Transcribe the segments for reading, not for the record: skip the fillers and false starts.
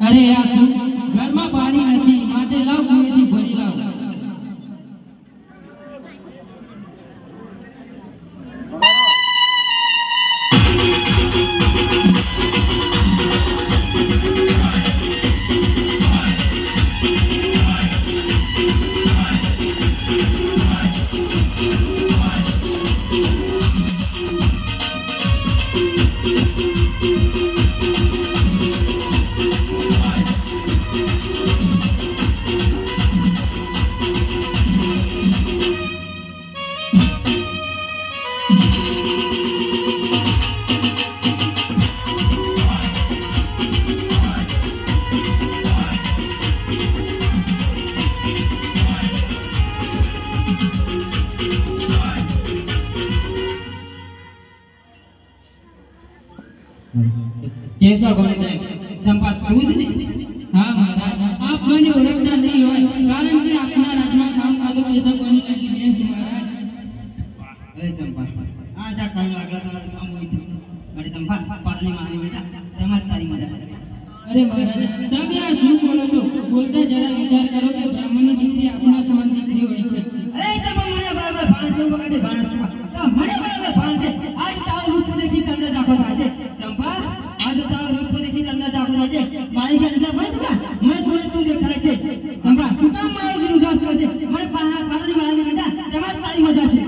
અરે આ શું ઘરમાં પાણી નથી માટે લાવ કુએથી ભરી લાવ कैसा कोने में चंपा दूध ने हाँ महाराज आप મને ઓળખતા નહીં હોય કારણ કે આપના રાજમાં કામ કાલો કેસો કોની લાગી બેન છે મહારાજ अरे चंपा आ जा कान लागला तो काम हुई थी अरे चंपा पानी मारनी बेटा तेमत तारी मजा અરે મહારાજ તમે આ શું બોલો છો બોલતા જરા વિચાર કરો કે બ્રાહ્મણની દીકરી આપના સમાન દીકરી હોય છે अरे चंपा મને બરાબર ભાન છે વગા દે ભાન તો મને બરાબર ભાન છે આજ તારો રૂપ દેખી તંદા દાખો થાય चंपा आज तारो रूप देखी तंदा दाखो થાય મારી કે નજર બંધ કર મને તોને તું દેખાય છે चंपा તું કામ મારો દિલ ઉદાસ કરે છે મને પાણી મારવાની બેટા તેમાં તારી મજા છે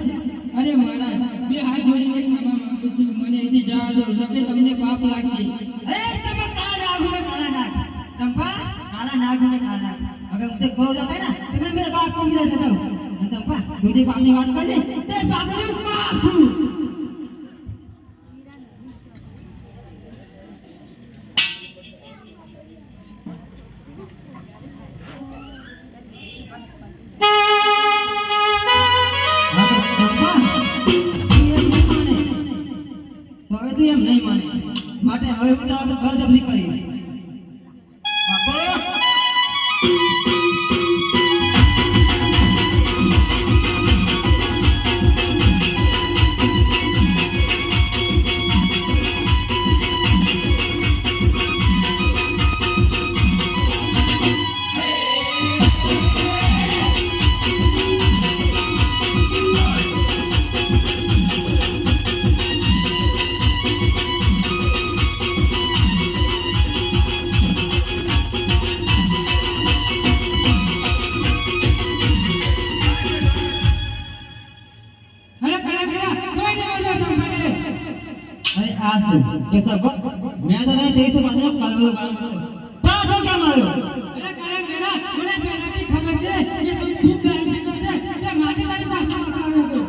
અરે મહારાજ બે હાથ જોડીને ક્ષમા માંગુ છું મને અહીંથી જવા દો નકે તમને પાપ લાગશે अरे चंपा काला नाग में काला नाग चंपा काला नाग में काला नाग अगर मुझे खो जाता है ना तो मैं मेरे बाप को गिरा देता हूँ चंपा तुझे बाप ने बात कर दी तेरे बाप ने माफ छू એમ નહીં માને માટે હવે હું તારા પર બળજબરી કરીશ બાપો कैसा मैं तो नहीं तेरे से बात में काल वाला काम करता पास हो क्या मारो અરે કરે મેલા મને પહેલાથી ખબર છે કે તું ખૂબ ધાર્મિક છે તે માટે તારી પાસે આવ્યો હતો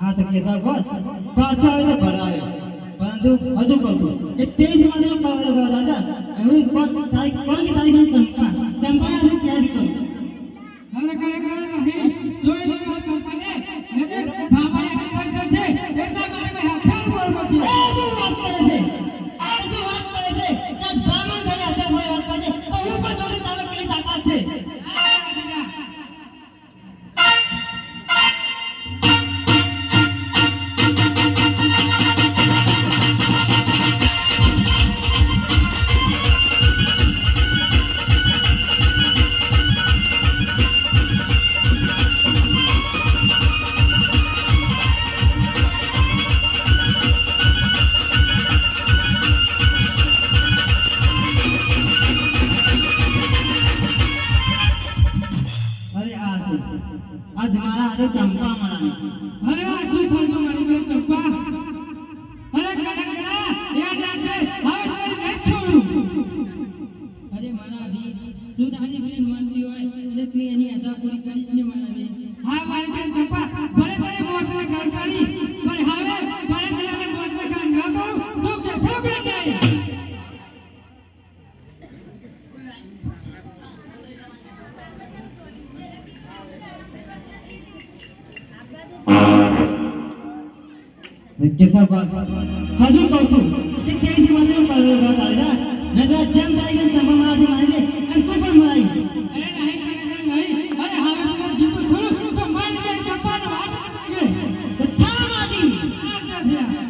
हां तो कैसा बात पाछा है तो भराए परंतु हजू कहूं कि तेज मात्र में काल वाला दादा હું કોણ की तारीख में चंपा ना रूप याद करो અરે કરે નહીં જોઈ લો ચંપાને નગર બાબાને અસર કરશે એટલા માટે મેં હાથ બોલવો છે શું વાત કરે છે આ શું વાત કરે છે કે બ્રાહ્મણ થયા હતા કોઈ વાત કરે તો હું પણ જોડે તારે કેવી તાકાત છે आज हमारा अरे चंपा मनाने અરે આ શું થયું મારી બેન ચંપા અરે કનકલા યાદ રાખજે હવે તારી નહીં છોડું અરે મારા વીર શું તારી બેન માનતી હોય એટલે તું એની આશા પૂરી કરીશ ને મારા હા મારી બેન ચંપા ભલે ભલે મોટને ઘર કાઢી પણ હવે ભલે ભલે મોટને ઘર ન કરું તો બેસો કે નહીં કેસા હજુ કહું છું કે કેવી વાતનો વાત આવે ના નગર જેમ તારી સંભાળમાં આજે મારે અને કોઈ પણ મરાઈ અરે નહીં કરે નહીં અરે હવે તો જીતો છોડું તો મારી બેન ચંપાનો હાથ પકડે તો થા માટી આ દફ્યા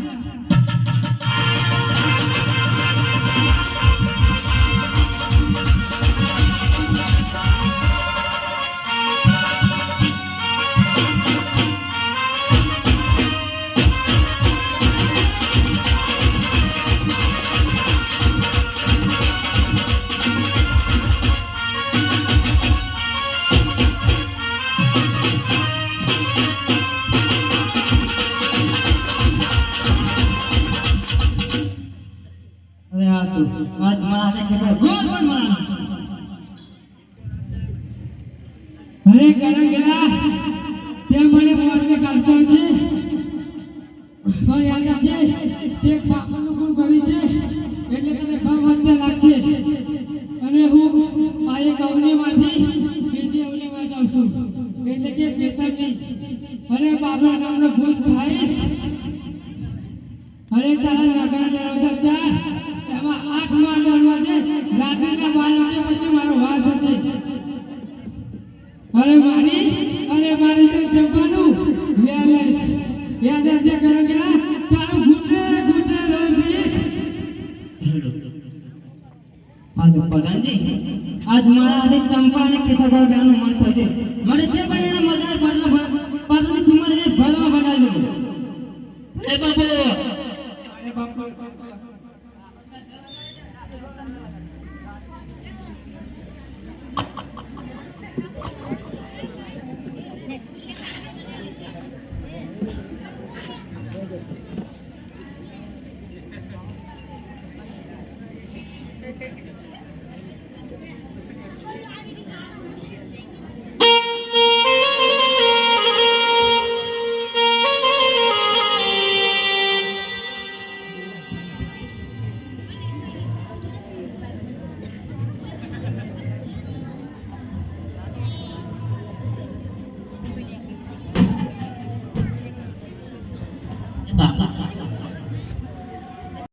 અરે આ શું આજ મારા કેસા ગોલ પણ મારા અરે કરંગલા તે મને મોટને કાઢતો છે તો યાદ રાખજે તે પાપનું ગુણ કરી છે એટલે તને ભાવ હત્યા લાગશે અને હું આ એક અવનીમાંથી બીજી અવનીમાં જાઉં છું એટલે કે બેતરની અને બાબા નામનો ભૂસ થાઈશ અરે તારા નગર દરવાજા 4 એમાં 8 માં દરવાજે રાત્રિના 12 વાગ્યા પછી મારો વાસ હશે અરે મારી તો ચંપાનું વેલેસ યાદ રાખજે કરંગલા તારું ઘૂંટે રોવીશ આજ પ્રધાનજી આજ મારા અને ચંપા અને કેશવભાઈ બેનો મત છે મને તે પણ એને મજાક પાટણની કિંમત એ ભરમાં બનાવી દો એ બાપુ અરે બાપા Thank you.